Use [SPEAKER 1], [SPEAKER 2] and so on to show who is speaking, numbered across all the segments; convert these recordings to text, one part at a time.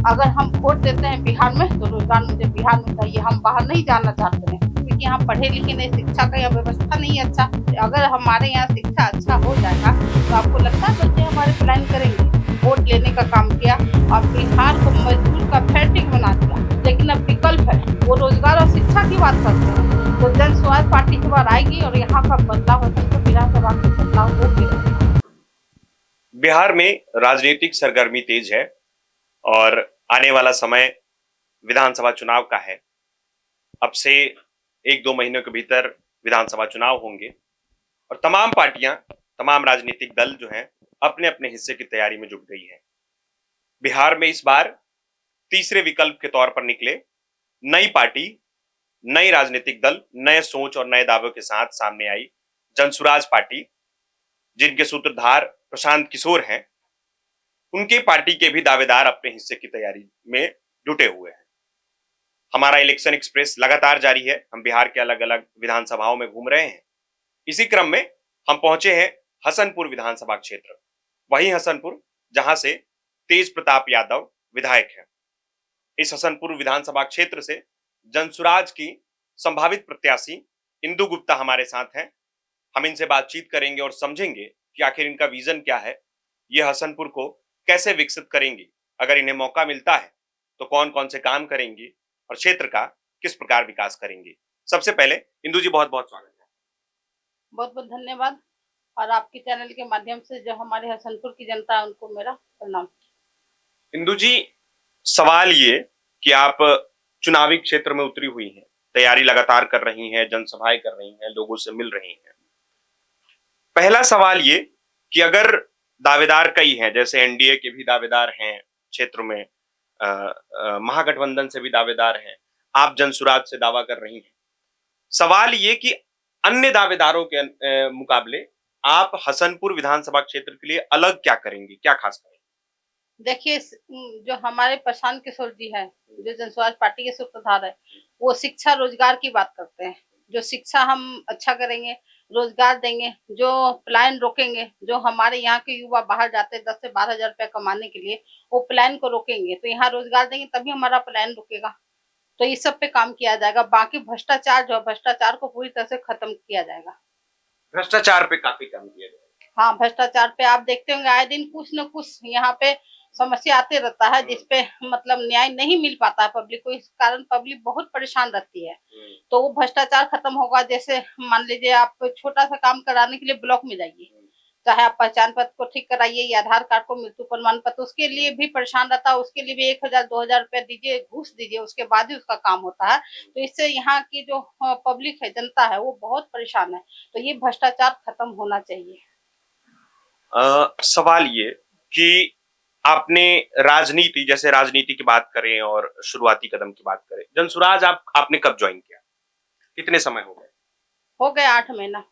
[SPEAKER 1] अगर हम वोट देते हैं बिहार में तो रोजगार मुझे बिहार में चाहिए, हम बाहर नहीं जाना चाहते हैं क्योंकि यहाँ पढ़े लिखे नहीं, शिक्षा का यहाँ व्यवस्था नहीं है अच्छा। अगर हमारे यहाँ शिक्षा अच्छा हो जाएगा तो आपको लगता है बच्चे हमारे प्लान करेंगे? वोट लेने का काम किया और बिहार को मजदूर का फैक्ट्री बना दिया। लेकिन अब विकल्प है, वो रोजगार और शिक्षा की बात करते हैं तो जन स्वराज पार्टी की बार आएगी और यहाँ का बदलाव होगा तो विधानसभा में बदलाव होगी।
[SPEAKER 2] बिहार में राजनीतिक सरगर्मी तेज है और आने वाला समय विधानसभा चुनाव का है। अब से 1-2 महीनों के भीतर विधानसभा चुनाव होंगे और तमाम पार्टियां, तमाम राजनीतिक दल जो हैं अपने अपने हिस्से की तैयारी में जुट गई है। बिहार में इस बार तीसरे विकल्प के तौर पर निकले नई पार्टी, नई राजनीतिक दल, नए सोच और नए दावों के साथ सामने आई जनसुराज पार्टी, जिनके सूत्रधार प्रशांत किशोर हैं। उनकी पार्टी के भी दावेदार अपने हिस्से की तैयारी में जुटे हुए हैं। हमारा इलेक्शन एक्सप्रेस लगातार जारी है। हम बिहार के अलग अलग विधानसभाओं में घूम रहे हैं। इसी क्रम में हम पहुंचे हैं हसनपुर विधानसभा क्षेत्र, वही हसनपुर जहां से तेज प्रताप यादव विधायक हैं। इस हसनपुर विधानसभा क्षेत्र से जनसुराज की संभावित प्रत्याशी इंदु गुप्ता हमारे साथ हैं। हम इनसे बातचीत करेंगे और समझेंगे कि आखिर इनका विजन क्या है, ये हसनपुर को कैसे विकसित करेंगी, अगर इन्हें मौका मिलता है तो कौन कौन से काम करेंगी और क्षेत्र का किस प्रकार विकास करेंगी। सबसे पहले इंदु जी, बहुत बहुत स्वागत है।
[SPEAKER 1] बहुत बहुत धन्यवाद। और आपके चैनल के माध्यम से जो हमारे हसनपुर की जनता है उनको मेरा प्रणाम।
[SPEAKER 2] इंदु जी, सवाल ये कि आप चुनावी क्षेत्र में उतरी हुई हैं, तैयारी लगातार कर रही हैं, जनसभाएं कर रही हैं, लोगों से मिल रही हैं। पहला सवाल ये कि अगर दावेदार कई हैं, जैसे एनडीए के भी दावेदार हैं क्षेत्र में, महागठबंधन से भी दावेदार हैं, आप जनसुराज से दावा कर रही हैं। सवाल ये कि अन्य दावेदारों के मुकाबले आप हसनपुर विधानसभा क्षेत्र के लिए अलग क्या करेंगे, क्या खास करेंगे?
[SPEAKER 1] देखिए, जो हमारे प्रशांत किशोर जी है, जो जनसुराज पार्टी के सूत्रधार है, वो शिक्षा रोजगार की बात करते हैं। जो शिक्षा हम अच्छा करेंगे, रोजगार देंगे, जो प्लान रोकेंगे, जो हमारे यहाँ के युवा बाहर जाते हैं 10 से 12 हजार रुपया कमाने के लिए, वो प्लान को रोकेंगे तो यहाँ रोजगार देंगे तभी हमारा प्लान रुकेगा। तो इस सब पे काम किया जाएगा। बाकी भ्रष्टाचार जो है, भ्रष्टाचार को पूरी तरह से खत्म किया जाएगा।
[SPEAKER 2] भ्रष्टाचार पे काफी काम किया जाएगा।
[SPEAKER 1] हाँ, भ्रष्टाचार पे आप देखते होंगे आए दिन कुछ न कुछ यहाँ पे समस्या आते रहता है, जिसपे मतलब न्याय नहीं मिल पाता है पब्लिक को। इस कारण पब्लिक बहुत परेशान रहती है। तो वो भ्रष्टाचार खत्म होगा। जैसे मान लीजिए आप छोटा सा काम कराने के लिए ब्लॉक में जाइए, चाहे आप पहचान पत्र को ठीक कराइए या आधार कार्ड को मृत्यु प्रमाण पत्र, उसके लिए भी परेशान रहता है। उसके लिए भी 1000-2000 रुपया दीजिए, घूस दीजिए, उसके बाद ही उसका काम होता है। तो इससे यहाँ की जो पब्लिक है, जनता है, वो बहुत परेशान है। तो ये भ्रष्टाचार खत्म होना चाहिए।
[SPEAKER 2] सवाल ये कि आपने राजनीति, जैसे राजनीति की बात करें और शुरुआती कदम की बात करें, जनसुराज आपने कब ज्वाइन किया, कितने समय हो गए?
[SPEAKER 1] हो गए 8 महीना।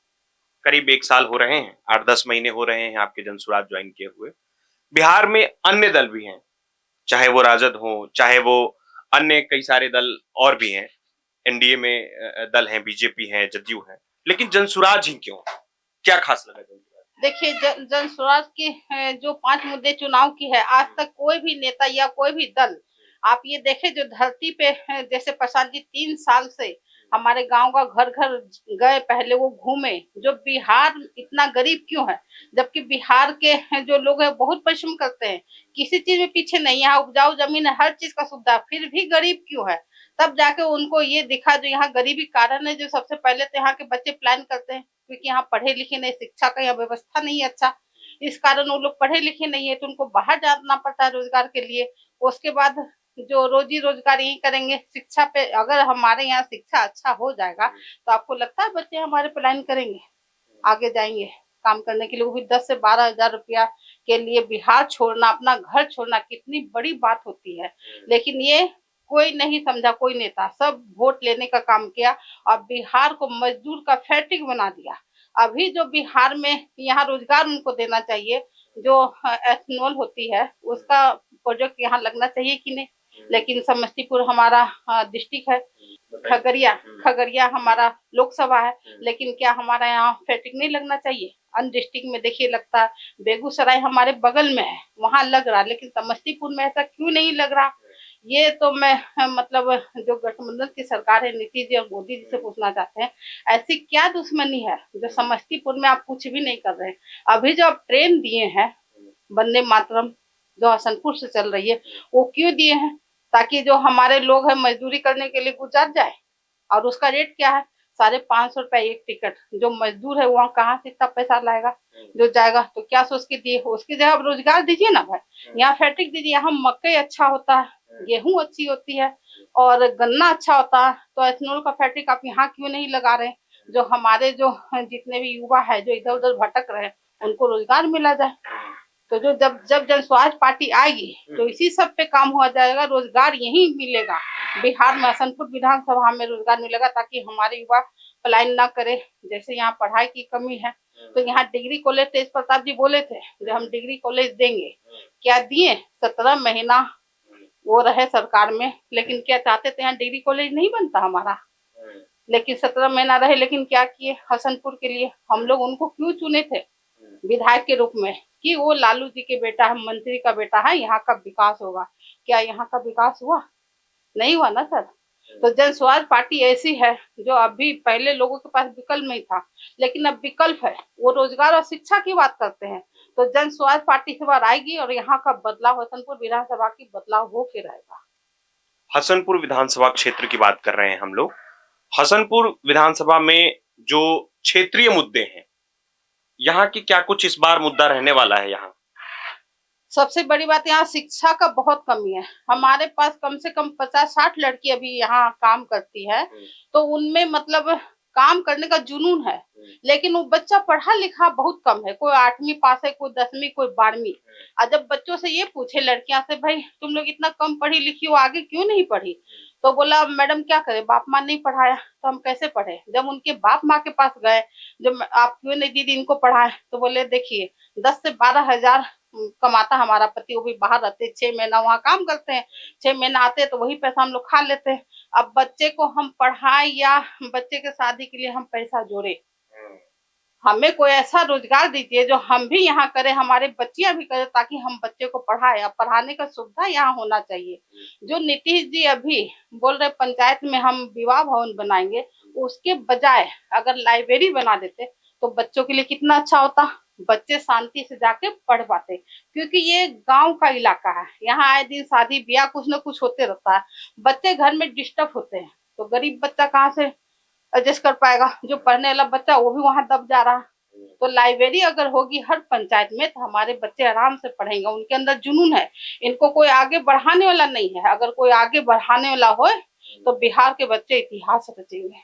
[SPEAKER 2] करीब 1 साल हो रहे हैं, 8-10 महीने हो रहे हैं आपके जनसुराज ज्वाइन किए हुए। बिहार में अन्य दल भी हैं, चाहे वो राजद हो, चाहे वो अन्य कई सारे दल और भी हैं, एनडीए में दल हैं, बीजेपी है, जदयू है, लेकिन जनसुराज ही क्यों? क्या खास लगा जनसुराज?
[SPEAKER 1] देखिए, जनसुराज की जो 5 मुद्दे चुनाव की है, आज तक कोई भी नेता या कोई भी दल, आप ये देखें, जो धरती पे जैसे प्रशांत जी 3 साल से हमारे गांव का घर घर गए, पहले वो घूमे। जो बिहार इतना गरीब क्यों है, जबकि बिहार के जो लोग हैं बहुत परिश्रम करते हैं, किसी चीज में पीछे नहीं, यहाँ उपजाऊ जमीन है, हर चीज का सुविधा, फिर भी गरीब क्यों है? तब जाके उनको ये दिखा जो यहाँ गरीबी कारण है। जो सबसे पहले तो यहाँ के बच्चे प्लान करते हैं क्योंकि यहाँ पढ़े लिखे नहीं, शिक्षा का यहाँ व्यवस्था नहीं है अच्छा। इस कारण वो लोग पढ़े लिखे नहीं है तो उनको बाहर जाना पड़ता है रोजगार के लिए। उसके बाद जो रोजी रोजगार यही करेंगे। शिक्षा पे अगर हमारे यहाँ शिक्षा अच्छा हो जाएगा तो आपको लगता है बच्चे हमारे प्लान करेंगे, आगे जाएंगे काम करने के लिए? वो भी 10 से 12 हजार रुपया के लिए बिहार छोड़ना, अपना घर छोड़ना कितनी बड़ी बात होती है। लेकिन ये कोई नहीं समझा, कोई नेता। सब वोट लेने का काम किया और बिहार को मजदूर का फैक्ट्री बना दिया। अभी जो बिहार में यहाँ रोजगार उनको देना चाहिए, जो एथेनॉल होती है उसका प्रोजेक्ट यहाँ लगना चाहिए कि नहीं। लेकिन समस्तीपुर हमारा डिस्ट्रिक्ट है, खगड़िया हमारा लोकसभा है, लेकिन क्या हमारा यहाँ फैक्ट्री नहीं लगना चाहिए? अन्य डिस्ट्रिक्ट में देखिए लगता है। बेगूसराय हमारे बगल में है, वहां लग रहा, लेकिन समस्तीपुर में ऐसा क्यों नहीं लग रहा? ये तो मैं मतलब जो गठबंधन की सरकार है, नीतीश जी और मोदी जी से पूछना चाहते हैं, ऐसी क्या दुश्मनी है जो समस्तीपुर में आप कुछ भी नहीं कर रहे हैं। अभी जो आप ट्रेन दिए हैं वंदे मातरम, जो हसनपुर से चल रही है, वो क्यों दिए हैं? ताकि जो हमारे लोग हैं मजदूरी करने के लिए गुजर जाए। और उसका रेट क्या है? 550 रुपए एक टिकट। जो मजदूर है वहाँ कहाँ से इतना पैसा लाएगा जो जाएगा? तो क्या सोच के दिए? उसकी जगह आप रोजगार दीजिए ना भाई। यहाँ फैक्ट्री दीजिए, यहाँ मकई अच्छा होता है, गेहूं अच्छी होती है और गन्ना अच्छा होता है। तो एथेनॉल का फैक्ट्री आप यहाँ क्यों नहीं लगा रहे? जो हमारे जो जितने भी युवा है जो इधर उधर भटक रहे हैं, उनको रोजगार मिला जाए। तो जो जब जब जन स्वराज पार्टी आएगी तो इसी सब पे काम हुआ जाएगा, रोजगार यही मिलेगा। बिहार में हसनपुर विधानसभा में रोजगार मिलेगा ताकि हमारे युवा पलायन ना करे। जैसे यहाँ पढ़ाई की कमी है, तो यहाँ डिग्री कॉलेज तेज प्रताप जी बोले थे जो हम डिग्री कॉलेज देंगे, क्या दिए? 17 महीना वो रहे सरकार में, लेकिन क्या चाहते थे यहाँ डिग्री कॉलेज नहीं बनता हमारा। लेकिन 17 महीना रहे, लेकिन क्या किए हसनपुर के लिए? हम लोग उनको क्यों चुने थे विधायक के रूप में कि वो लालू जी के बेटा है, मंत्री का बेटा है, यहाँ का विकास होगा। क्या यहाँ का विकास हुआ? नहीं हुआ ना सर। तो जन स्वराज पार्टी ऐसी है जो अभी पहले लोगों के पास विकल्प नहीं था, लेकिन अब विकल्प है। वो रोजगार और शिक्षा की बात करते हैं। तो जन स्वराज पार्टी इस बार आएगी और यहाँ का बदलाव, हसनपुर विधानसभा की बदलाव हो के रहेगा।
[SPEAKER 2] हसनपुर विधानसभा क्षेत्र की बात कर रहे हैं हम लोग। हसनपुर विधानसभा में जो क्षेत्रीय मुद्दे हैं, यहाँ की क्या कुछ इस बार मुद्दा रहने वाला है? यहाँ
[SPEAKER 1] सबसे बड़ी बात, यहाँ शिक्षा का बहुत कमी है। हमारे पास कम से कम 50-60 लड़की अभी यहाँ काम करती है, तो उनमें मतलब काम करने का जुनून है, लेकिन वो बच्चा पढ़ा लिखा बहुत कम है। कोई 8वीं पास है, कोई 10वीं, कोई 12वीं। और जब बच्चों से ये पूछे लड़कियां से, भाई तुम लोग इतना कम पढ़ी लिखी हो, आगे क्यों नहीं पढ़ी? तो बोला मैडम क्या करे, बाप माँ नहीं पढ़ाया तो हम कैसे पढ़े। जब उनके बाप माँ के पास गए, जब आप क्यों नहीं दीदी इनको पढ़ाए, तो बोले देखिए 10 से 12 हजार कमाता हमारा पति, वो भी बाहर रहते, 6 महीना वहाँ काम करते हैं, 6 महीना आते तो वही पैसा हम लोग खा लेते हैं। अब बच्चे को हम पढ़ाए या बच्चे के शादी के लिए हम पैसा जोड़े? हमें कोई ऐसा रोजगार दीजिए जो हम भी यहाँ करें, हमारे बच्चियां भी करें, ताकि हम बच्चे को पढ़ाए। अब पढ़ाने का सुविधा यहाँ होना चाहिए। जो नीतीश जी अभी बोल रहे पंचायत में हम विवाह भवन बनाएंगे, उसके बजाय अगर लाइब्रेरी बना देते तो बच्चों के लिए कितना अच्छा होता। बच्चे शांति से जाके पढ़ पाते, क्योंकि ये गांव का इलाका है, यहाँ आए दिन शादी ब्याह कुछ न कुछ होते रहता है, बच्चे घर में डिस्टर्ब होते हैं। तो गरीब बच्चा कहाँ से एडजस्ट कर पाएगा? जो पढ़ने वाला बच्चा वो भी वहां दब जा रहा है। तो लाइब्रेरी अगर होगी हर पंचायत में तो हमारे बच्चे आराम से पढ़ेंगे, उनके अंदर जुनून है। इनको कोई आगे बढ़ाने वाला नहीं है। अगर कोई आगे बढ़ाने वाला हो तो बिहार के बच्चे इतिहास रचेंगे।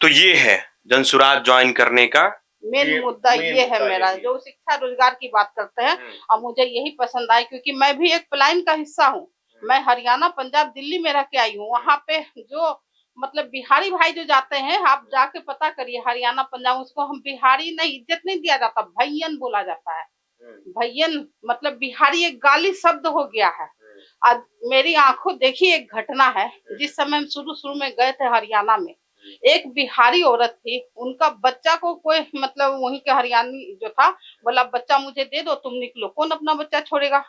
[SPEAKER 2] तो ये है जनसुराज ज्वाइन करने का
[SPEAKER 1] मेन मुद्दा ये है मेरा, जो शिक्षा रोजगार की बात करते हैं। और मुझे यही पसंद आई, क्योंकि मैं भी एक पलायन का हिस्सा हूँ। मैं हरियाणा, पंजाब, दिल्ली में रह के आई हूँ। वहाँ पे जो मतलब बिहारी भाई जो जाते हैं, आप जाके पता करिए हरियाणा पंजाब, उसको हम बिहारी नहीं, इज्जत नहीं दिया जाता, भैयन बोला जाता है। भैयन मतलब बिहारी एक गाली शब्द हो गया है। आज मेरी आंखों देखी एक घटना है। जिस समय हम शुरू शुरू में गए थे हरियाणा में, एक बिहारी औरत थी, उनका बच्चा को कोई मतलब वहीं के हरियाणी जो था, बोला बच्चा मुझे दे दो, तुम निकलो। कौन अपना बच्चा छोड़ेगा?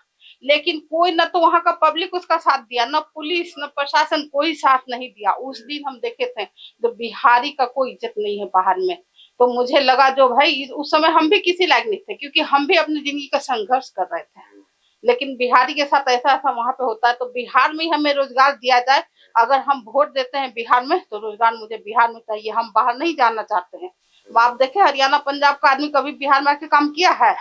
[SPEAKER 1] लेकिन कोई न तो वहां का पब्लिक उसका साथ दिया, न पुलिस न प्रशासन, कोई साथ नहीं दिया। उस दिन हम देखे थे तो बिहारी का कोई इज्जत नहीं है बाहर में। तो मुझे लगा जो भाई उस समय हम भी किसी लायक नहीं थे, क्योंकि हम भी अपनी जिंदगी का संघर्ष कर रहे थे। लेकिन बिहारी के साथ ऐसा ऐसा वहां पे होता है। तो बिहार में ही हमें रोजगार दिया जाए। अगर हम वोट देते हैं बिहार में तो रोजगार मुझे बिहार में चाहिए, हम बाहर नहीं जाना चाहते हैं। आप देखे हरियाणा पंजाब का आदमी कभी बिहार में आके काम किया है?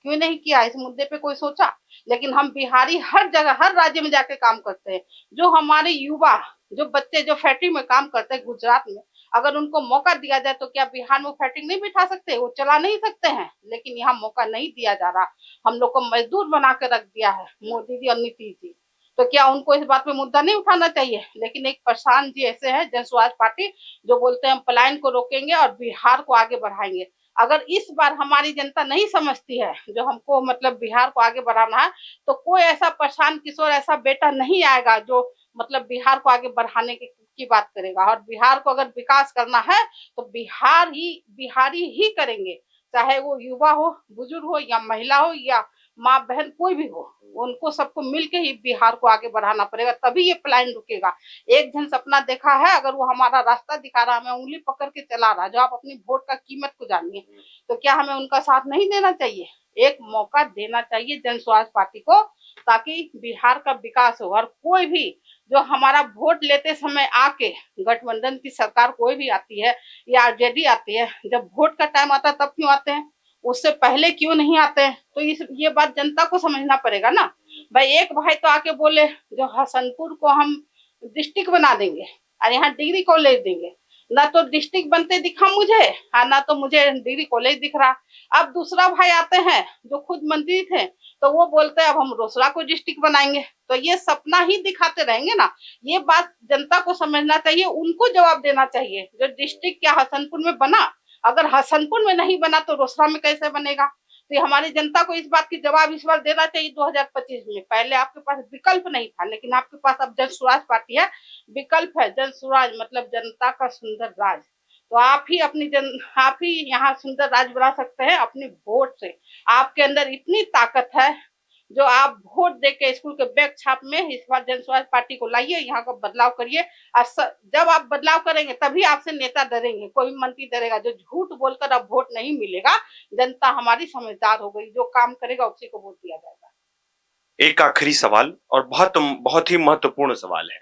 [SPEAKER 1] क्यों नहीं किया? इस मुद्दे पे कोई सोचा? लेकिन हम बिहारी हर जगह हर राज्य में जाके काम करते हैं। जो हमारे युवा, जो बच्चे जो फैक्ट्री में काम करते हैं गुजरात में, अगर उनको मौका दिया जाए तो क्या बिहार में फैक्ट्री नहीं बिठा सकते? वो चला नहीं सकते हैं? लेकिन यहाँ मौका नहीं दिया जा रहा। हम लोग को मजदूर बना के रख दिया है मोदी जी और नीतीश जी। तो क्या उनको इस बात पे मुद्दा नहीं उठाना चाहिए? लेकिन एक प्रशांत जी ऐसे है जन स्वराज पार्टी, जो बोलते हैं हम पलायन को रोकेंगे और बिहार को आगे बढ़ाएंगे। अगर इस बार हमारी जनता नहीं समझती है जो हमको मतलब बिहार को आगे बढ़ाना है, तो कोई ऐसा प्रशांत किशोर ऐसा बेटा नहीं आएगा जो मतलब बिहार को आगे बढ़ाने की बात करेगा। और बिहार को अगर विकास करना है तो बिहारी ही करेंगे, चाहे वो युवा हो, बुजुर्ग हो या महिला हो या माँ बहन कोई भी हो, उनको सबको मिलके ही बिहार को आगे बढ़ाना पड़ेगा, तभी ये प्लान रुकेगा। एक जन सपना देखा है, अगर वो हमारा रास्ता दिखा रहा है, हमें उंगली पकड़ के चला रहा है, जो आप अपनी वोट का कीमत को जानिए, तो क्या हमें उनका साथ नहीं देना चाहिए? एक मौका देना चाहिए जन स्वराज पार्टी को, ताकि बिहार का विकास हो। और कोई भी जो हमारा वोट लेते समय आके, गठबंधन की सरकार कोई भी आती है या आरजेडी आती है, जब वोट का टाइम आता है तब क्यों आते हैं, उससे पहले क्यों नहीं आते हैं? तो ये बात जनता को समझना पड़ेगा ना भाई। एक भाई तो आके बोले जो हसनपुर को हम डिस्ट्रिक्ट बना देंगे और यहाँ डिग्री कॉलेज देंगे, ना तो डिस्ट्रिक्ट बनते दिखा मुझे और ना तो मुझे डिग्री कॉलेज दिख रहा। अब दूसरा भाई आते हैं जो खुद मंत्री थे, तो वो बोलते हैं अब हम रोसड़ा को डिस्ट्रिक्ट बनाएंगे। तो ये सपना ही दिखाते रहेंगे ना। ये बात जनता को समझना चाहिए, उनको जवाब देना चाहिए। जो डिस्ट्रिक्ट क्या हसनपुर में बना, अगर हसनपुर में नहीं बना तो रोसड़ा में कैसे बनेगा? तो हमारी जनता को इस बात की जवाब इस बार देना चाहिए 2025 में। पहले आपके पास विकल्प नहीं था, लेकिन आपके पास अब जन स्वराज पार्टी है, विकल्प है। जन स्वराज मतलब जनता का सुंदर राज। तो आप ही यहाँ सुंदर राज बना सकते हैं अपनी वोट से। आपके अंदर इतनी ताकत है, जो आप वोट देके स्कूल के बैग छाप में इस बार जन स्वराज पार्टी को लाइए, यहाँ का बदलाव करिए। जब आप बदलाव करेंगे तभी आपसे नेता डरेंगे, कोई मंत्री डरेगा। जो झूठ बोलकर अब वोट नहीं मिलेगा, जनता हमारी समझदार हो गई, जो काम करेगा उसी को वोट दिया जाएगा।
[SPEAKER 2] एक आखिरी सवाल और बहुत ही महत्वपूर्ण सवाल है।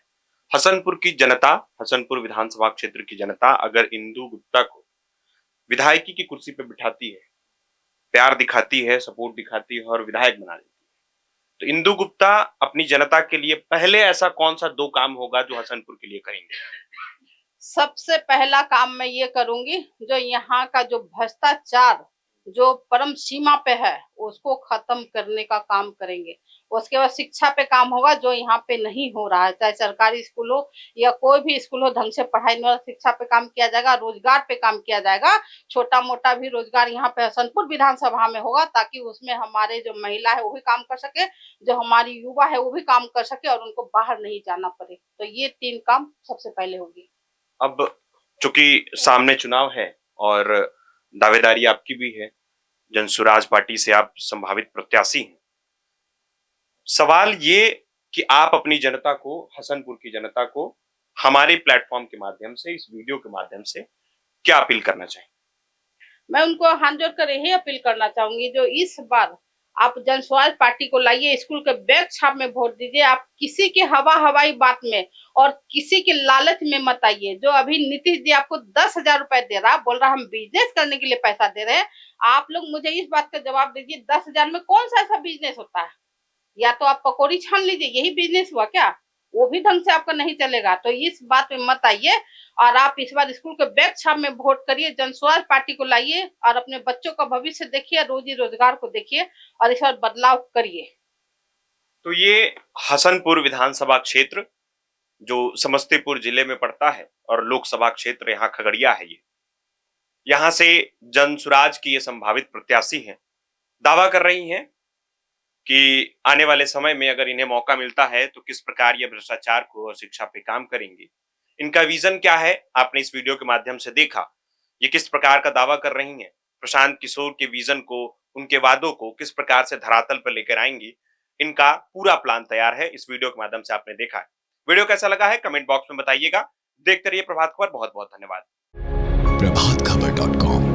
[SPEAKER 2] हसनपुर की जनता, हसनपुर विधानसभा क्षेत्र की जनता अगर इंदु गुप्ता को विधायकी की कुर्सी पर बिठाती है, प्यार दिखाती है, सपोर्ट दिखाती है और विधायक बना देती है, तो इंदु गुप्ता अपनी जनता के लिए पहले ऐसा कौन सा 2 काम होगा जो हसनपुर के लिए करेंगे?
[SPEAKER 1] सबसे पहला काम मैं ये करूंगी, जो यहाँ का जो भ्रष्टाचार जो परम सीमा पे है, उसको खत्म करने का काम करेंगे। उसके बाद शिक्षा पे काम होगा, जो यहाँ पे नहीं हो रहा है, चाहे सरकारी स्कूल हो या कोई भी स्कूल हो, ढंग से पढ़ाई नहीं हो, शिक्षा पे काम किया जाएगा। रोजगार पे काम किया जाएगा, छोटा मोटा भी रोजगार यहाँ पे हसनपुर विधानसभा में होगा, ताकि उसमें हमारे जो महिला है वो भी काम कर सके, जो हमारी युवा है वो भी काम कर सके और उनको बाहर नहीं जाना पड़े। तो ये 3 काम सबसे पहले होगी।
[SPEAKER 2] अब चूंकि सामने चुनाव है और दावेदारी आपकी भी है, जन स्वराज पार्टी से आप संभावित प्रत्याशी हैं, सवाल ये कि आप अपनी जनता को, हसनपुर की जनता को हमारे प्लेटफॉर्म के माध्यम से, इस वीडियो के माध्यम से क्या अपील करना चाहिए?
[SPEAKER 1] मैं उनको हाथ जोड़कर यही अपील करना चाहूंगी, जो इस बार आप जन स्वराज पार्टी को लाइए, स्कूल के बैग छाप में वोट दीजिए। आप किसी के हवाई बात में और किसी के लालच में मत आइए। जो अभी नीतीश जी आपको 10,000 रुपए दे रहा, बोल रहा हम बिजनेस करने के लिए पैसा दे रहे हैं, आप लोग मुझे इस बात का जवाब दीजिए, 10,000 में कौन सा ऐसा बिजनेस होता है? या तो आप पकौड़ी छान लीजिए, यही बिजनेस हुआ क्या? वो भी ढंग से आपका नहीं चलेगा। तो इस बात में मत आइए और आप इस बार स्कूल के बैग छाप में वोट करिए, जन स्वराज पार्टी को लाइए और अपने बच्चों का भविष्य देखिए, रोजी रोजगार को देखिए और इस बार बदलाव करिए।
[SPEAKER 2] तो ये हसनपुर विधानसभा क्षेत्र जो समस्तीपुर जिले में पड़ता है और लोकसभा क्षेत्र यहाँ खगड़िया है, ये यहाँ से जन स्वराज की ये संभावित प्रत्याशी हैं, दावा कर रही हैं कि आने वाले समय में अगर इन्हें मौका मिलता है तो किस प्रकार ये भ्रष्टाचार को और शिक्षा पे काम करेंगे। इनका विजन क्या है आपने इस वीडियो के माध्यम से देखा, ये किस प्रकार का दावा कर रही हैं, प्रशांत किशोर के विजन को, उनके वादों को किस प्रकार से धरातल पर लेकर आएंगी, इनका पूरा प्लान तैयार है। इस वीडियो के माध्यम से आपने देखा है। वीडियो कैसा लगा है कमेंट बॉक्स में बताइएगा। देखते रहिए प्रभात खबर। बहुत बहुत धन्यवाद।
[SPEAKER 3] प्रभातखबर.com